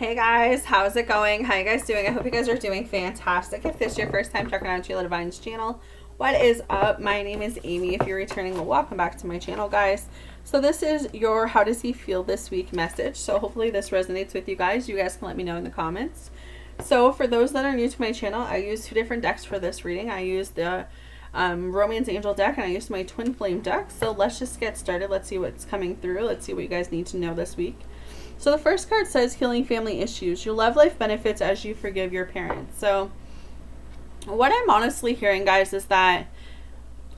Hey guys, how's it going? How you guys doing? I hope you guys are doing fantastic. If this is your first time checking out Sheila Divine's channel, what is up? My name is Amy. If you're returning, welcome back to my channel, guys. So this is your how does he feel this week message. So hopefully this resonates with you guys. You guys can let me know in the comments. So for those that are new to my channel, I use two different decks for this reading. I use the Romance Angel deck and I used my Twin Flame deck. So let's just get started. Let's see what's coming through. Let's see what you guys need to know this week. So the first card says healing family issues. Your love life benefits as you forgive your parents. So what I'm honestly hearing, guys, is that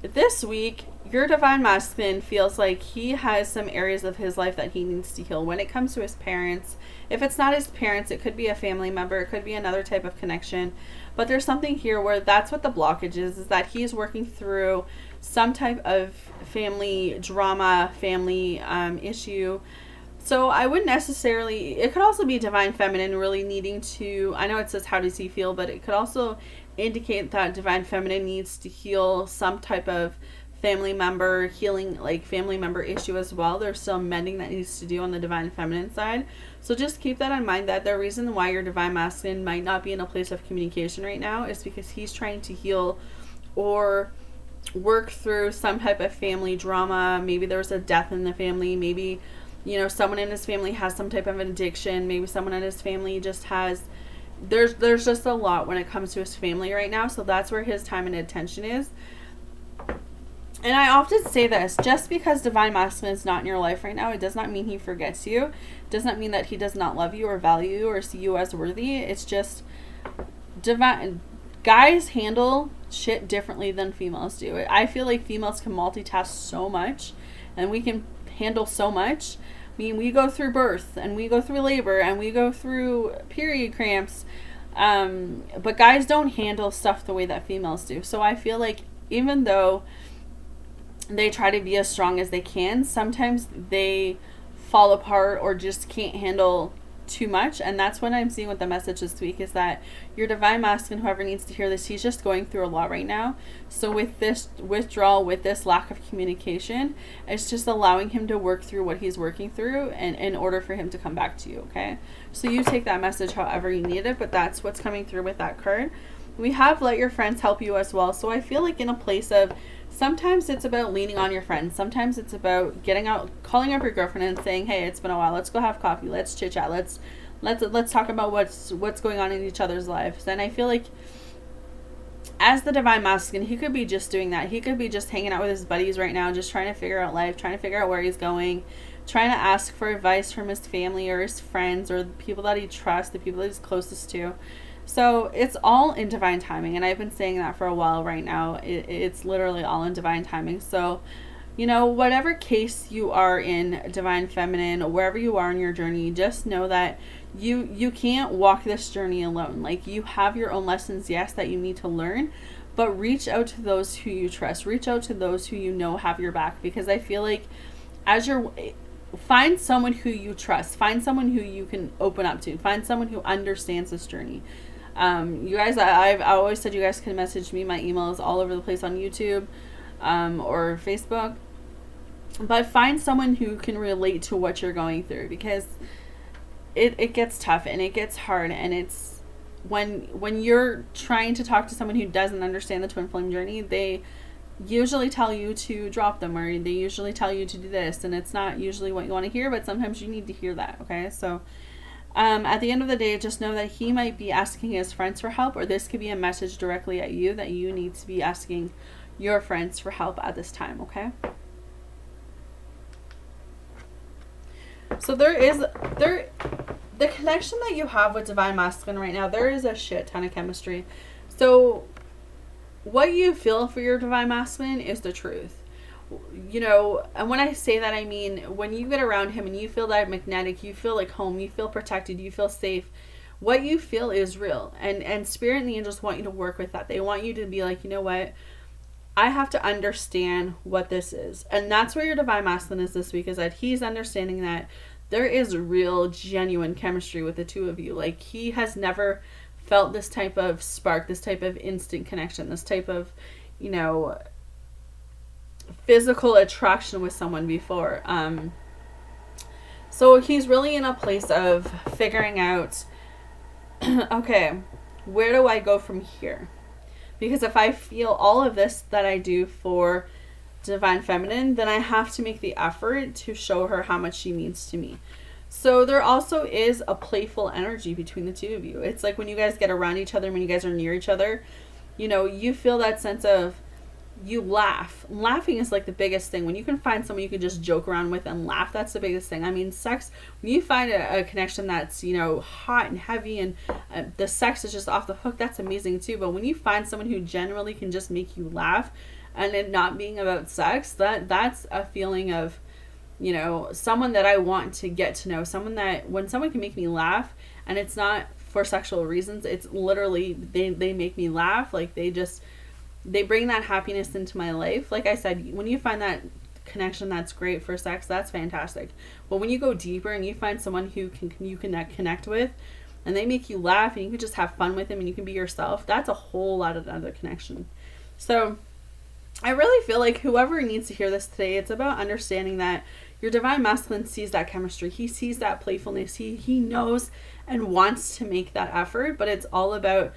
this week your divine masculine feels like he has some areas of his life that he needs to heal when it comes to his parents. If it's not his parents, it could be a family member, it could be another type of connection. But there's something here where that's what the blockage is that he's working through some type of family drama, family issue. So I wouldn't necessarily, it could also be divine feminine really needing to, I know it says how does he feel, but it could also indicate that divine feminine needs to heal some type of family member healing, like family member issue as well. There's some mending that needs to do on the divine feminine side. So just keep that in mind, that the reason why your divine masculine might not be in a place of communication right now is because he's trying to heal or work through some type of family drama. Maybe there was a death in the family, maybe someone in his family has some type of an addiction. Maybe someone in his family just has, there's just a lot when it comes to his family right now. So that's where his time and attention is. And I often say this, just because divine masculine is not in your life right now, it does not mean he forgets you. It does not mean that he does not love you or value you or see you as worthy. It's just divine. Guys handle shit differently than females do. I feel like females can multitask so much and we can handle so much. I mean, we go through birth and we go through labor and we go through period cramps, but guys don't handle stuff the way that females do. So I feel like even though they try to be as strong as they can, sometimes they fall apart or just can't handle too much. And that's what I'm seeing with the message this week, is that your divine masculine, whoever needs to hear this, he's just going through a lot right now. So with this withdrawal, with this lack of communication, it's just allowing him to work through what he's working through and in order for him to come back to you. Okay, so you take that message however you need it, but that's what's coming through with that card. We have let your friends help you as well. So I feel like in a place of, sometimes it's about leaning on your friends. Sometimes it's about getting out, calling up your girlfriend and saying, hey, it's been a while. Let's go have coffee. Let's chit chat. Let's talk about what's going on in each other's lives. And I feel like as the divine masculine, he could be just doing that. He could be just hanging out with his buddies right now, just trying to figure out life, trying to figure out where he's going, trying to ask for advice from his family or his friends or the people that he trusts, the people that he's closest to. So it's all in divine timing, and I've been saying that for a while right now. It's literally all in divine timing. So, whatever case you are in, divine feminine, wherever you are in your journey, just know that you can't walk this journey alone. Like, you have your own lessons, yes, that you need to learn, but reach out to those who you trust. Reach out to those who have your back, because I feel like find someone who you trust. Find someone who you can open up to. Find someone who understands this journey. You guys, I always said you guys can message me. My email is all over the place on YouTube or Facebook. But find someone who can relate to what you're going through, because it gets tough and it gets hard, and it's when you're trying to talk to someone who doesn't understand the twin flame journey, they usually tell you to drop them, or they usually tell you to do this, and it's not usually what you want to hear, but sometimes you need to hear that. Okay, so at the end of the day, just know that he might be asking his friends for help, or this could be a message directly at you that you need to be asking your friends for help at this time. Okay, so the connection that you have with divine masculine right now, there is a shit ton of chemistry. So what you feel for your divine masculine is the truth. And when I say that, I mean, when you get around him and you feel that magnetic, you feel like home, you feel protected, you feel safe, what you feel is real. And spirit and the angels want you to work with that. They want you to be like, you know what? I have to understand what this is. And that's where your divine masculine is this week, is that he's understanding that there is real, genuine chemistry with the two of you. Like, he has never felt this type of spark, this type of instant connection, this type of, physical attraction with someone before. So he's really in a place of figuring out, okay, where do I go from here? Because if I feel all of this that I do for Divine Feminine, then I have to make the effort to show her how much she means to me. So there also is a playful energy between the two of you. It's like when you guys get around each other, when you guys are near each other, you know, you feel that sense of, you laugh. Laughing is like the biggest thing. When you can find someone you can just joke around with and laugh, that's the biggest thing. I mean, sex, when you find a connection that's, you know, hot and heavy and the sex is just off the hook, that's amazing too. But when you find someone who generally can just make you laugh and it not being about sex, that's a feeling of, you know, someone that I want to get to know. Someone that, when someone can make me laugh and it's not for sexual reasons, it's literally, they make me laugh. Like they bring that happiness into my life. Like I said, when you find that connection that's great for sex, that's fantastic. But when you go deeper and you find someone who you can connect with and they make you laugh and you can just have fun with them and you can be yourself, that's a whole lot of another connection. So I really feel like whoever needs to hear this today, it's about understanding that your Divine Masculine sees that chemistry. He sees that playfulness. He knows and wants to make that effort, but it's all about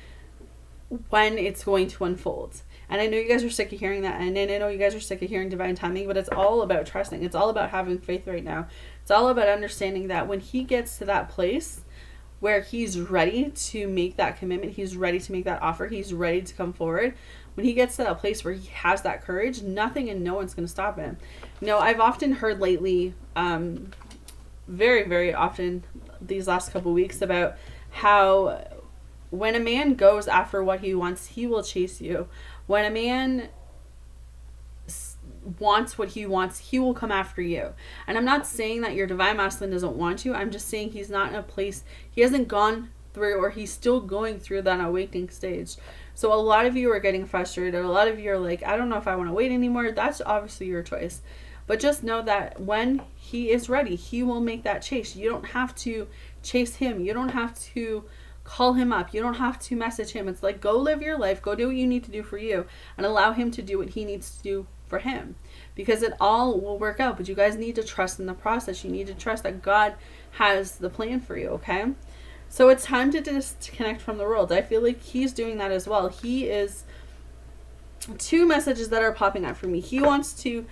when it's going to unfold. And I know you guys are sick of hearing that, and I know you guys are sick of hearing divine timing, but it's all about trusting. It's all about having faith right now. It's all about understanding that when he gets to that place where he's ready to make that commitment, he's ready to make that offer, he's ready to come forward, when he gets to that place where he has that courage, nothing and no one's going to stop him. You know, I've often heard lately, very, very often these last couple weeks, about how when a man goes after what he wants, he will chase you. When a man wants what he wants, he will come after you. And I'm not saying that your Divine Masculine doesn't want you. I'm just saying he's not in a place, he hasn't gone through, or he's still going through that awakening stage. So a lot of you are getting frustrated. A lot of you are like, I don't know if I want to wait anymore. That's obviously your choice. But just know that when he is ready, he will make that chase. You don't have to chase him. You don't have to call him up. You don't have to message him. It's like, go live your life. Go do what you need to do for you and allow him to do what he needs to do for him, because it all will work out. But you guys need to trust in the process. You need to trust that God has the plan for you. Okay. So it's time to disconnect from the world. I feel like he's doing that as well. He is, two messages that are popping up for me. He wants to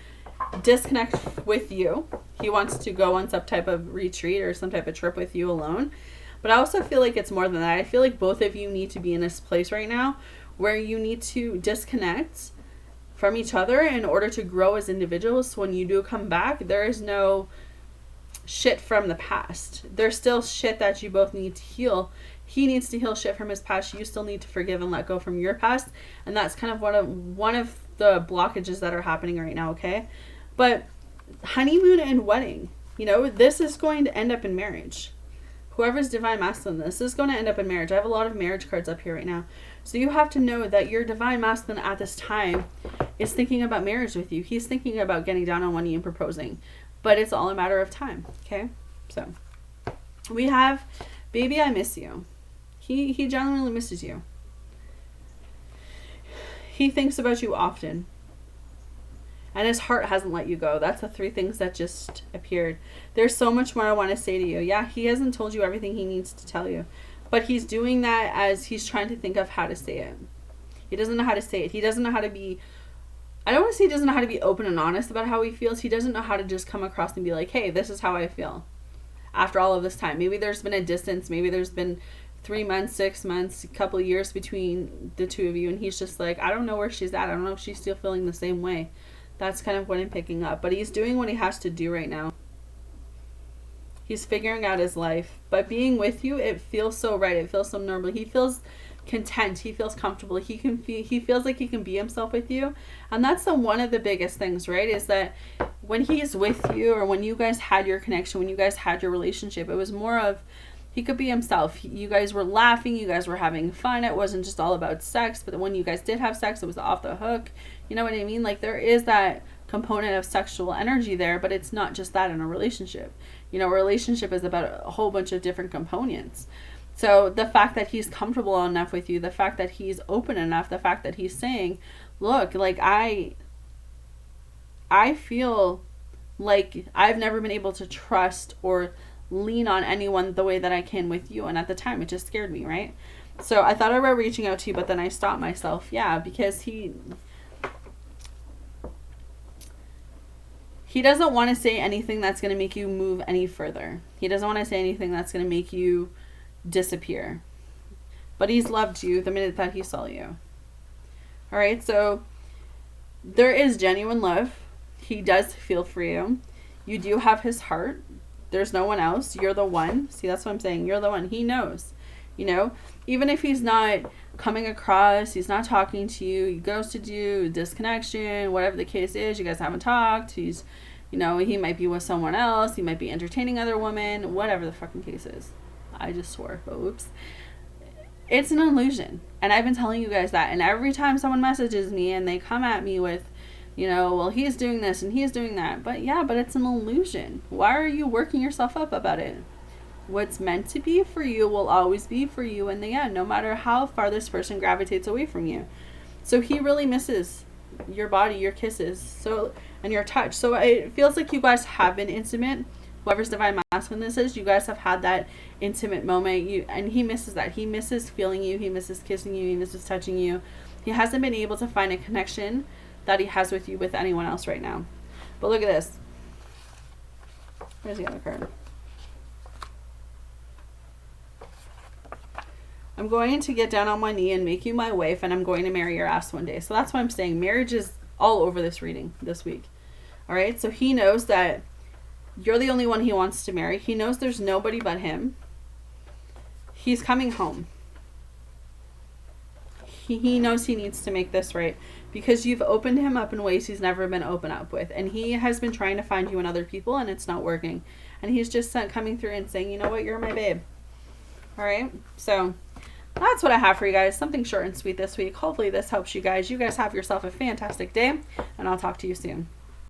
disconnect with you. He wants to go on some type of retreat or some type of trip with you alone. But I also feel like it's more than that. I feel like both of you need to be in this place right now where you need to disconnect from each other in order to grow as individuals. So when you do come back, there is no shit from the past. There's still shit that you both need to heal. He needs to heal shit from his past. You still need to forgive and let go from your past. And that's kind of one of the blockages that are happening right now, okay? But honeymoon and wedding, you know, this is going to end up in marriage. Whoever's Divine Masculine, this is going to end up in marriage. I have a lot of marriage cards up here right now. So you have to know that your Divine Masculine at this time is thinking about marriage with you. He's thinking about getting down on one knee and proposing. But it's all a matter of time, okay? So we have, baby, I miss you. He genuinely misses you. He thinks about you often. And his heart hasn't let you go. That's the three things that just appeared. There's so much more I want to say to you. Yeah, he hasn't told you everything he needs to tell you. But he's doing that as he's trying to think of how to say it. He doesn't know how to say it. He doesn't know how to be, I don't want to say he doesn't know how to be open and honest about how he feels. He doesn't know how to just come across and be like, hey, this is how I feel. After all of this time. Maybe there's been a distance. Maybe there's been 3 months, 6 months, a couple of years between the two of you. And he's just like, I don't know where she's at. I don't know if she's still feeling the same way. That's kind of what I'm picking up. But he's doing what he has to do right now. He's figuring out his life. But being with you, it feels so right. It feels so normal. He feels content. He feels comfortable. He feels like he can be himself with you. And that's one of the biggest things, right? Is that when he's with you, or when you guys had your connection, when you guys had your relationship, it was more of, he could be himself. You guys were laughing. You guys were having fun. It wasn't just all about sex. But when you guys did have sex, it was off the hook. You know what I mean? Like, there is that component of sexual energy there, but it's not just that in a relationship. You know, a relationship is about a whole bunch of different components. So the fact that he's comfortable enough with you, the fact that he's open enough, the fact that he's saying, look, like, I feel like I've never been able to trust or lean on anyone the way that I can with you. And at the time, it just scared me, right? So I thought about reaching out to you, but then I stopped myself. Yeah, because he doesn't want to say anything that's going to make you move any further. He doesn't want to say anything that's going to make you disappear. But he's loved you the minute that he saw you. All right, so there is genuine love. He does feel for you. You do have his heart. There's no one else. You're the one. See, that's what I'm saying. You're the one. He knows. You know, even if he's not coming across, he's not talking to you, he ghosted you, disconnection, whatever the case is, you guys haven't talked, he's, you know, he might be with someone else, he might be entertaining other women, whatever the fucking case is. I just swore, but oops. It's an illusion. And I've been telling you guys that. And every time someone messages me and they come at me with, you know, well, he's doing this and he's doing that. But yeah, but it's an illusion. Why are you working yourself up about it? What's meant to be for you will always be for you in the end, no matter how far this person gravitates away from you. So he really misses your body, your kisses, so, and your touch. So it feels like you guys have been intimate. Whoever's divine masculine this is, you guys have had that intimate moment. And he misses that. He misses feeling you. He misses kissing you. He misses touching you. He hasn't been able to find a connection that he has with you with anyone else right now. But look at this. Where's the other card? I'm going to get down on my knee and make you my wife, and I'm going to marry your ass one day. So that's why I'm saying marriage is all over this reading this week. All right. So he knows that you're the only one he wants to marry. He knows there's nobody but him. He's coming home. He knows he needs to make this right because you've opened him up in ways he's never been open up with. And he has been trying to find you in other people and it's not working. And he's just coming through and saying, you know what, you're my babe. All right. So that's what I have for you guys. Something short and sweet this week. Hopefully this helps you guys. You guys have yourself a fantastic day and I'll talk to you soon.